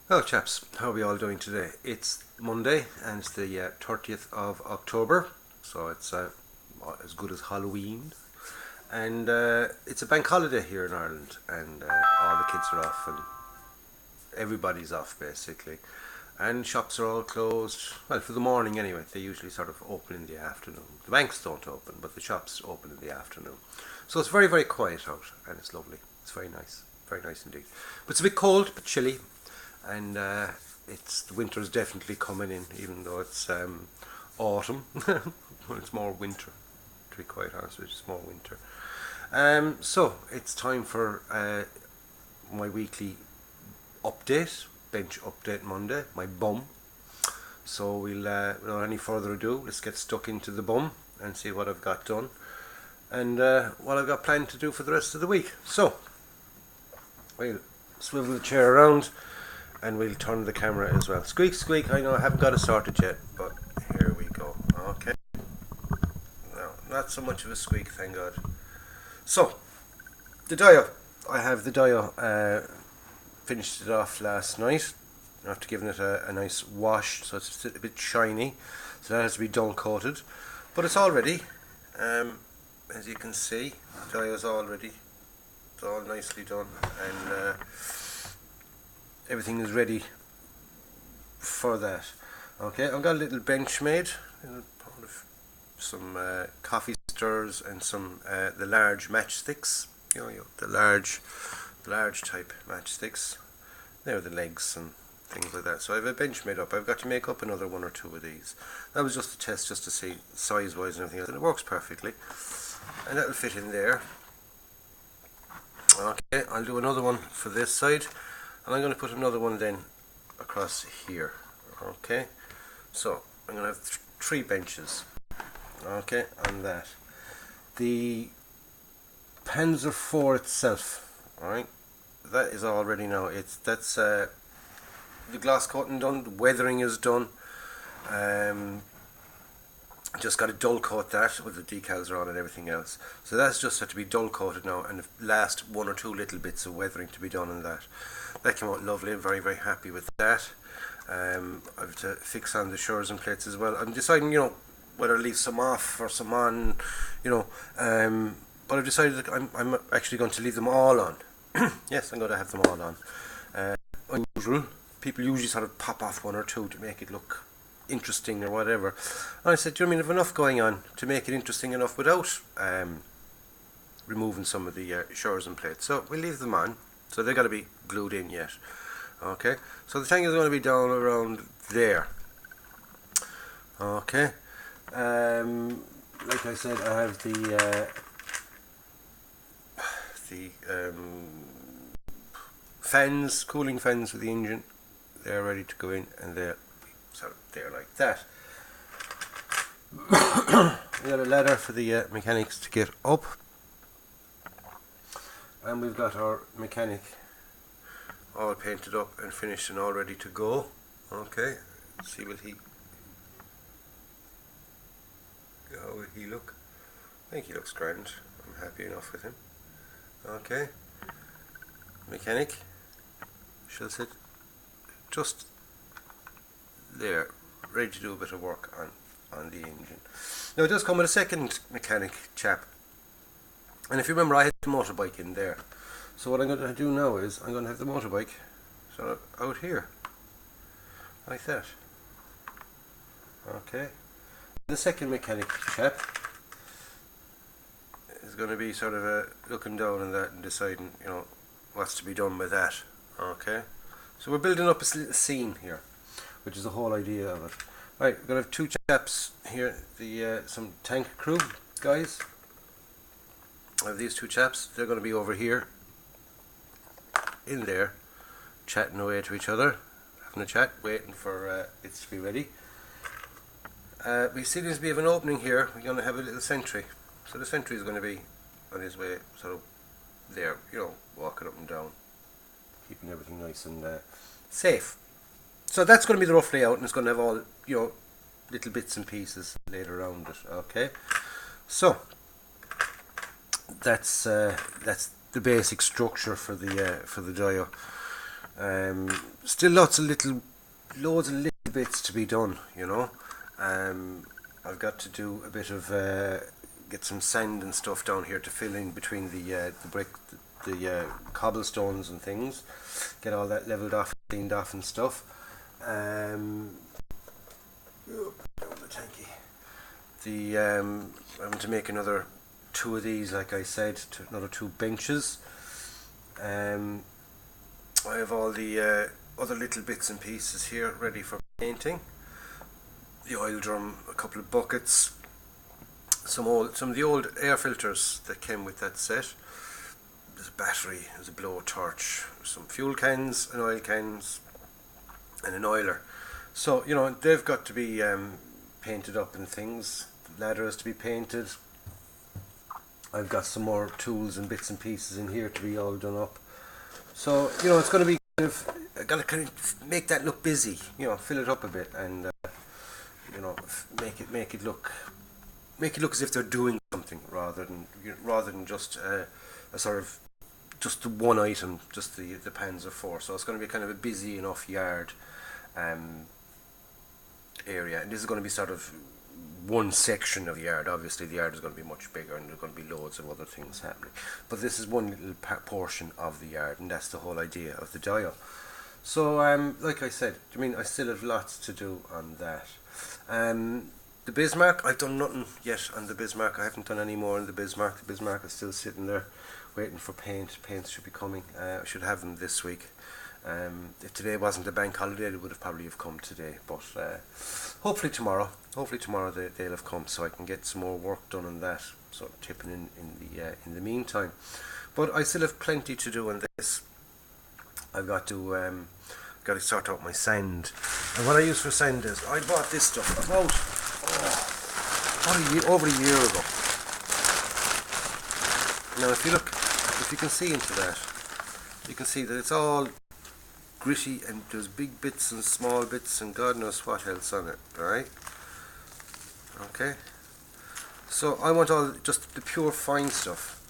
Well, chaps, how are we all doing today? It's Monday and it's the 30th of October, so it's as good as Halloween. And it's a bank holiday here in Ireland, and all the kids are off, and everybody's off basically. And shops are all closed, well, for the morning anyway. They usually sort of open in the afternoon. The banks don't open, but the shops open in the afternoon. So it's very, very quiet out, and it's lovely. It's very nice indeed. But it's a bit cold, but chilly, and it's the winter is definitely coming in, even though it's autumn. Well, it's more winter. To be quite honest with you, it's more winter. So it's time for my weekly update, bench update Monday, my bum. So we'll, without any further ado, let's get stuck into the bum and see what I've got done and what I've got planned to do for the rest of the week. So we'll swivel the chair around and we'll turn the camera as well. Squeak, squeak. I know I haven't got it sorted yet, but here we go. Okay. No, not so much of a squeak, thank God. So, the dial. I have the dial. Finished it off last night after giving it a nice wash, so it's a bit shiny. So that has to be dull coated, but it's all ready. As you can see, the dial is all ready. It's all nicely done, and everything is ready for that. Okay, I've got a little bench made, some coffee stirs and some the large matchsticks. The large type matchsticks. They're the legs and things like that. So I have a bench made up. I've got to make up another one or two of these. That was just a test, just to see size wise and everything else, and it works perfectly. And that'll fit in there. Okay, I'll do another one for this side, and I'm going to put another one then across here. Okay, so I'm going to have three benches. Okay, on that. The Panzer IV itself, alright, that is all ready now. That's the glass coating done, the weathering is done. Just got to dull coat that with the decals are on and everything else. So that's just had to be dull coated now, and the last one or two little bits of weathering to be done on that. That came out lovely. I'm very, very happy with that. I've to fix on the shores and plates as well. I'm deciding, whether to leave some off or some on, but I've decided that I'm actually going to leave them all on. Yes, I'm going to have them all on. Unusual. People usually sort of pop off one or two to make it look interesting or whatever. And I said, do you know what I mean? I've enough going on to make it interesting enough without removing some of the shores and plates. So we'll leave them on. So they've got to be glued in yet. Okay. So the tank is going to be down around there. Okay. Like I said, I have the fans, cooling fans for the engine. They're ready to go in, and they're sort of there like that. We got a ladder for the mechanics to get up, and we've got our mechanic all painted up and finished and all ready to go. Okay, let's see how will he look. I think he looks grand. I'm happy enough with him. Okay, mechanic shall sit just there, ready to do a bit of work on the engine. Now it does come with a second mechanic chap, and if you remember, I had the motorbike in there. So what I'm going to do now is I'm going to have the motorbike sort of out here like that. Okay, the second mechanic chap is going to be sort of looking down on that and deciding, what's to be done with that. Okay, so we're building up a little scene here, which is the whole idea of it. Right, we're going to have two chaps here, some tank crew guys. I have these two chaps. They're going to be over here, in there, chatting away to each other, having a chat, waiting for it to be ready. We see there's a bit of an opening here. We're going to have a little sentry. So the sentry is going to be on his way, sort of there, walking up and down, keeping everything nice and safe. So that's going to be the rough layout, and it's going to have all, little bits and pieces laid around it. Okay, so that's the basic structure for the dial. Still loads of little bits to be done, you know. I've got to do a bit of get some sand and stuff down here to fill in between the brick, the cobblestones and things. Get all that leveled off, cleaned off and stuff. Down the tanky. I'm going to make another two of these, like I said, another two benches. I have all the other little bits and pieces here ready for painting. The oil drum, a couple of buckets, some of the old air filters that came with that set. There's a battery, there's a blowtorch, some fuel cans and oil cans, and an oiler. So, you know, they've got to be painted up and things. The ladder has to be painted. I've got some more tools and bits and pieces in here to be all done up. So, you know, it's going to be I've got to kind of make that look busy, you know, fill it up a bit, and you know, make it look as if they're doing something rather than just a sort of just the one item, just the pans of four. So it's going to be kind of a busy enough yard area, and this is going to be sort of one section of the yard. Obviously the yard is going to be much bigger, and there's going to be loads of other things happening, but this is one little portion of the yard, and that's the whole idea of the dial. So like I said, I mean, I still have lots to do on that. The Bismarck, I've done nothing yet on the Bismarck. I haven't done any more on the Bismarck. The Bismarck is still sitting there waiting for paint. Paints should be coming. I should have them this week. If today wasn't a bank holiday, they would have probably have come today, but hopefully tomorrow they'll have come, so I can get some more work done on that, sort of tipping in the meantime. But I still have plenty to do on this. I've got to sort out my sand, and what I use for sand is, I bought this stuff about over a year ago. Now if you can see into that, you can see that it's all gritty, and there's big bits and small bits and God knows what else on it, alright? Okay, so I want all just the pure fine stuff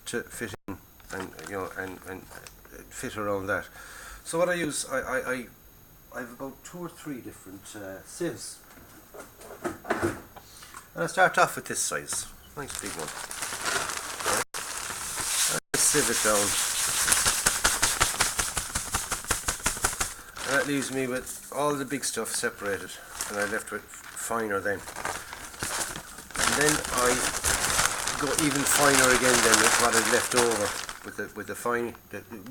to fit in, and you know, and fit around that. So what I use, I have about 2 or 3 different sieves, and I start off with this size, nice big one. I sieve it down. And that leaves me with all the big stuff separated, and I'm left with finer then. And then I go even finer again then with what I've left over with the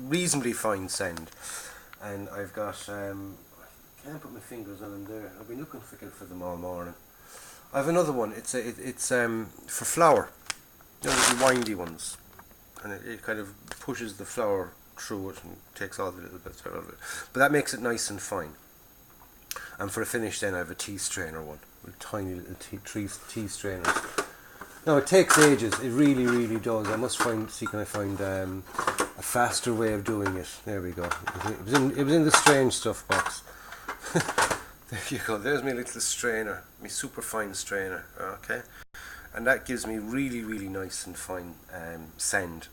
reasonably fine sand. And I've got I can't put my fingers on them there. I've been looking for them all morning. I have another one. It's for flour. You know, the windy ones, and it kind of pushes the flour through it and takes all the little bits out of it, but that makes it nice and fine. And for a finish then I have a tea strainer one with tiny little tea strainers. Now it takes ages, it really does. I must see can I find a faster way of doing it. There we go. It was in the strange stuff box. There you go, there's my little strainer, my super fine strainer, okay, and that gives me really nice and fine sand.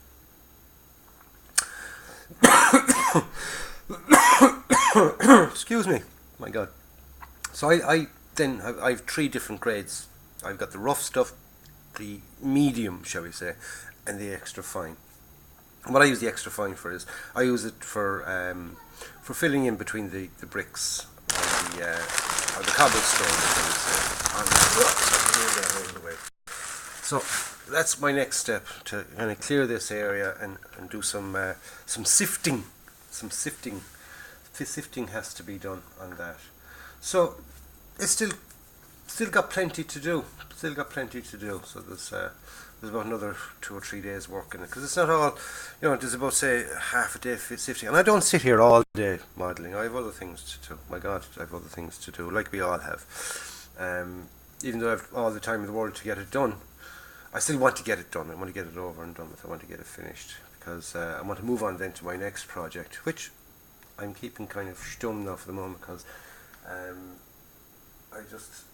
Excuse me, my God. So I have 3 different grades. I've got the rough stuff, the medium, shall we say, and the extra fine. And what I use the extra fine for is I use it for filling in between the bricks or the cobblestones, shall we say. So that's my next step, to kind of clear this area and do some sifting. Sifting has to be done on that. So it's still got plenty to do. So there's about another 2 or 3 days work in it, because it's not all, you know, there's about, say, half a day sifting, and I don't sit here all day modelling. I have other things to do. My God, I have other things to do, like we all have. Even though I have all the time in the world to get it done, I still want to get it done. I want to get it over and done with. I want to get it finished, because I want to move on then to my next project, which I'm keeping kind of stum now for the moment, because I just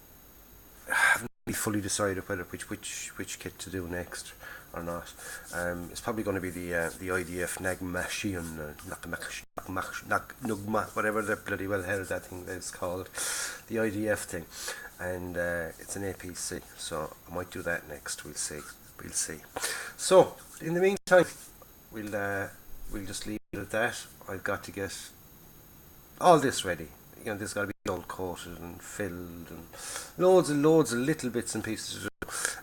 haven't fully decided whether which kit to do next or not. It's probably going to be the IDF Nagmashian, Nugma, whatever the bloody well hell that thing is called, the IDF thing, and it's an APC, so I might do that next. We'll see. So in the meantime, we'll just leave it at that. I've got to get all this ready. This has got to be dull coated and filled, and loads of little bits and pieces to do.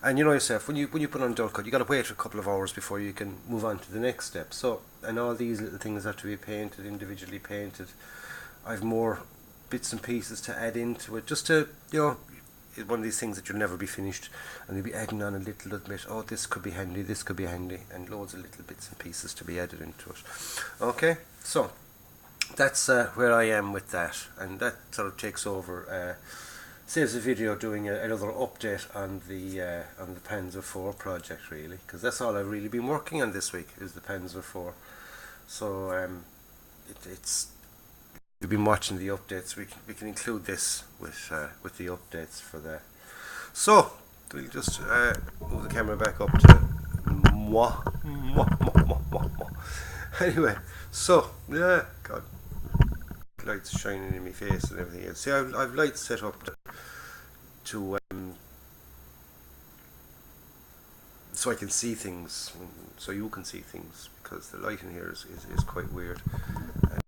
And you know yourself, when you put on dull coat, you got to wait a couple of hours before you can move on to the next step. So, and all these little things have to be painted, individually painted. I've more bits and pieces to add into it, just to, it's one of these things that you'll never be finished, and you'll be adding on a little bit. Oh, this could be handy, and loads of little bits and pieces to be added into it. Okay, so that's where I am with that, and that sort of takes over. Saves the video doing another update on the Panzer IV project, really, because that's all I've really been working on this week is the Panzer IV. So it's you've been watching the updates. We can include this with the updates for that. So we'll just move the camera back up to moi. Anyway, so yeah, God, lights shining in my face and everything else. See, I've lights set up to so I can see things, so you can see things, because the light in here is quite weird. There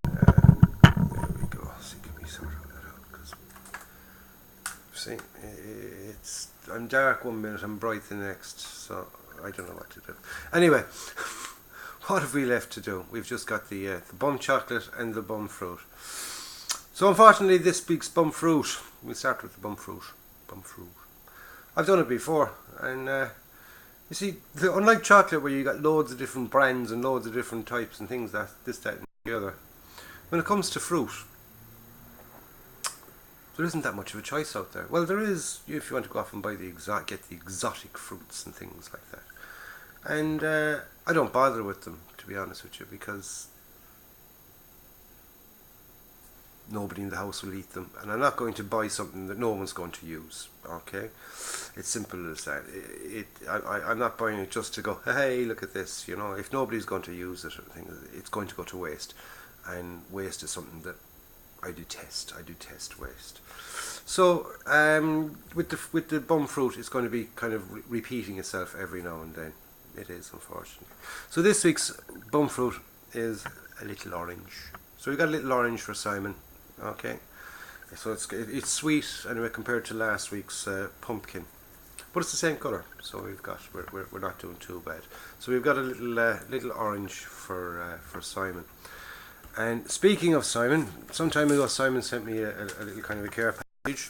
we go. See, can we sort all that out? Because see, I'm dark one minute, I'm bright the next, so I don't know what to do. Anyway, what have we left to do? We've just got the B.U.M chocolate and the B.U.M fruit. So unfortunately, this week's B.U.M fruit, we'll start with the B.U.M fruit. I've done it before, and you see, unlike chocolate where you got loads of different brands and loads of different types and things, that and the other, when it comes to fruit, there isn't that much of a choice out there. Well, there is if you want to go off and buy get the exotic fruits and things like that, and I don't bother with them, to be honest with you, because nobody in the house will eat them, and I'm not going to buy something that no one's going to use. Okay, it's simple as that. I'm not buying it just to go, hey, look at this. If nobody's going to use it, it's going to go to waste, and waste is something that I detest. I detest waste. So with the B.U.M fruit, it's going to be kind of repeating itself every now and then. It is, unfortunately. So this week's B.U.M fruit is a little orange. So we got a little orange for Simon. Okay, so it's sweet anyway compared to last week's pumpkin, but it's the same colour. So we're not doing too bad. So we've got a little orange for Simon. And speaking of Simon, some time ago Simon sent me a little kind of a care package.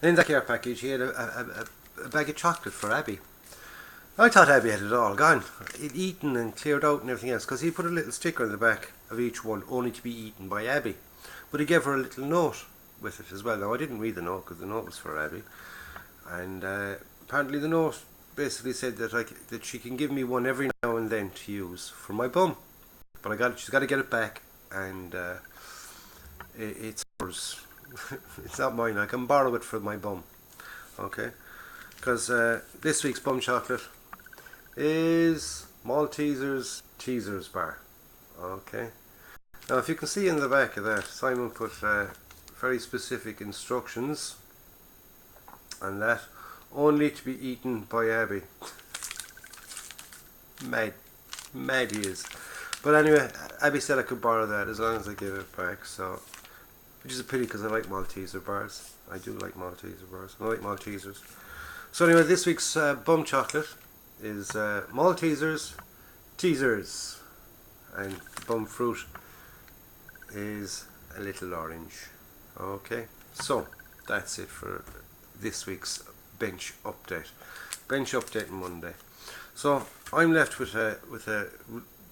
And in that care package he had a bag of chocolate for Abby. I thought Abby had it all gone. He'd eaten and cleared out and everything else, because he put a little sticker on the back of each one, only to be eaten by Abby. But he gave her a little note with it as well. Now, I didn't read the note because the note was for Abby. And apparently the note basically said that she can give me one every now and then to use for my bum. But she's got to get it back, and it's hers. It's not mine. I can borrow it for my bum. Okay? Because this week's B.U.M chocolate is Maltesers Teasers bar. Okay. Now, if you can see in the back of that, Simon put very specific instructions on that, only to be eaten by Abby. Mad he is. But anyway, Abby said I could borrow that as long as I give it back. So, which is a pity because I like Malteser bars. I do like Malteser bars. I like Maltesers. So anyway, this week's B.U.M chocolate is Maltesers Teasers, and B.U.M fruit is a little orange. Okay, so that's it for this week's bench update Monday. So I'm left with a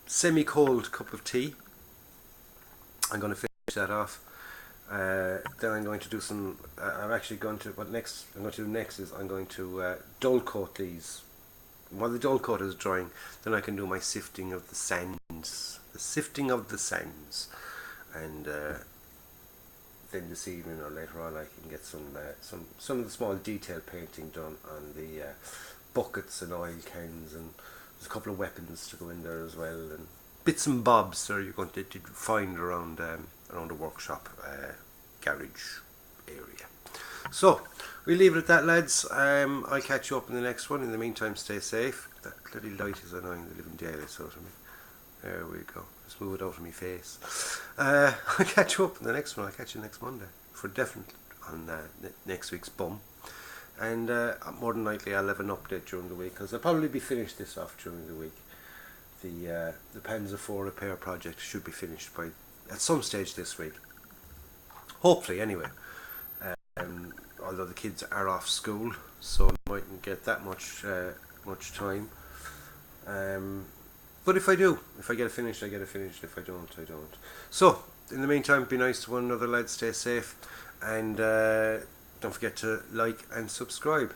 semi-cold cup of tea. I'm going to finish that off. Then I'm going to do some. I'm actually going to. What next? I'm going to do next is I'm going to dull coat these. While the dull coat is drying, then I can do my sifting of the sands. The sifting of the sands, and then this evening or later on I can get some of the small detail painting done on the buckets and oil cans, and there's a couple of weapons to go in there as well, and bits and bobs that you're going to find around the workshop garage area. So we leave it at that, lads. I'll catch you up in the next one. In the meantime, stay safe. That bloody light is annoying the living daylights out of me. There we go. Just move it out of my face. I'll catch you up in the next one. I'll catch you next Monday for definite on next week's B.U.M. And more than likely I'll have an update during the week, because I'll probably be finished this off during the week. The Panzer IV repair project should be finished by at some stage this week. Hopefully, anyway. Although the kids are off school, so I mightn't get that much time. But if I do, if I get it finished, I get it finished. If I don't, I don't. So, in the meantime, be nice to one another, lads. Stay safe, and don't forget to like and subscribe.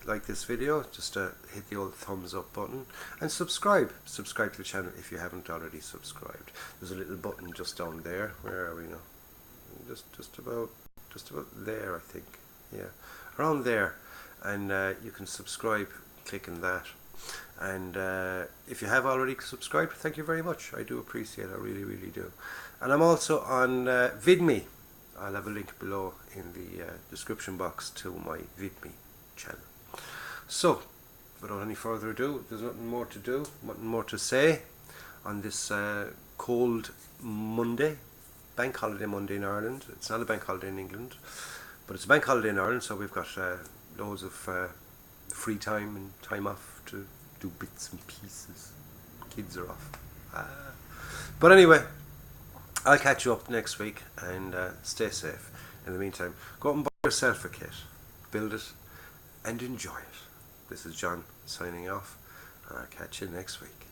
Like this video, just hit the old thumbs up button, and subscribe to the channel if you haven't already subscribed. There's a little button just down there. Where are we now? Just about there, I think. Yeah, around there, and you can subscribe clicking that. And if you have already subscribed, thank you very much. I do appreciate it. I really, really do. And I'm also on VidMe. I'll have a link below in the description box to my VidMe channel. So, without any further ado, there's nothing more to do, nothing more to say on this cold Monday, bank holiday Monday in Ireland. It's not a bank holiday in England, but it's a bank holiday in Ireland, so we've got loads of free time and time off to do bits and pieces. Kids are off. But anyway, I'll catch you up next week, and stay safe. In the meantime, go out and buy yourself a kit, build it, and enjoy it. This is John signing off, and I'll catch you next week.